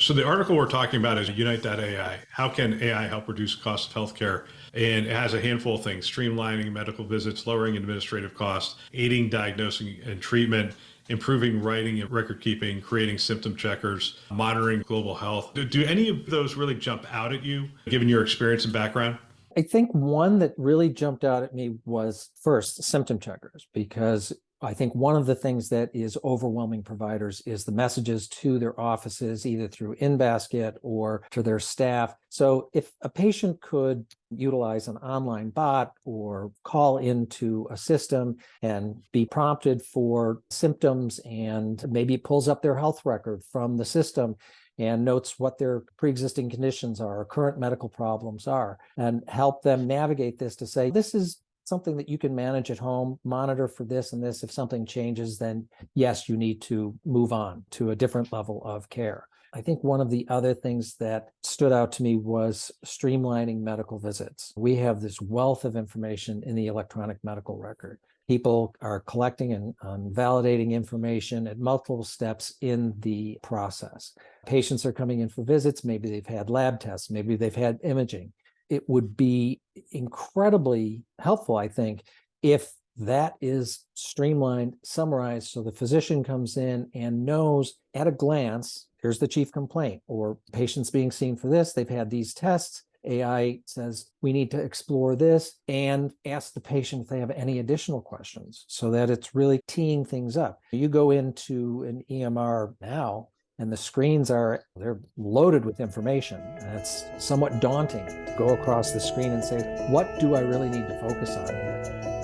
So the article we're talking about is Unite.ai. How can AI help reduce costs of healthcare? And it has a handful of things: streamlining medical visits, lowering administrative costs, aiding diagnosing and treatment, improving writing and record keeping, creating symptom checkers, monitoring global health. Do any of those really jump out at you, given your experience and background? I think one that really jumped out at me was first symptom checkers, because I think one of the things that is overwhelming providers is the messages to their offices, either through InBasket or to their staff. So if a patient could utilize an online bot or call into a system and be prompted for symptoms, and maybe it pulls up their health record from the system and notes what their pre-existing conditions are, or current medical problems are, and help them navigate this to say, this is something that you can manage at home, monitor for this and this. If something changes, then yes, you need to move on to a different level of care. I think one of the other things that stood out to me was streamlining medical visits. We have this wealth of information in the electronic medical record. People are collecting and validating information at multiple steps in the process. Patients are coming in for visits. Maybe they've had lab tests. Maybe they've had imaging. It would be incredibly helpful, I think, if that is streamlined, summarized, so the physician comes in and knows at a glance, here's the chief complaint, or patient's being seen for this, they've had these tests. AI says, we need to explore this, and ask the patient if they have any additional questions, so that it's really teeing things up. You go into an EMR now, and the screens they're loaded with information. And it's somewhat daunting to go across the screen and say, what do I really need to focus on here?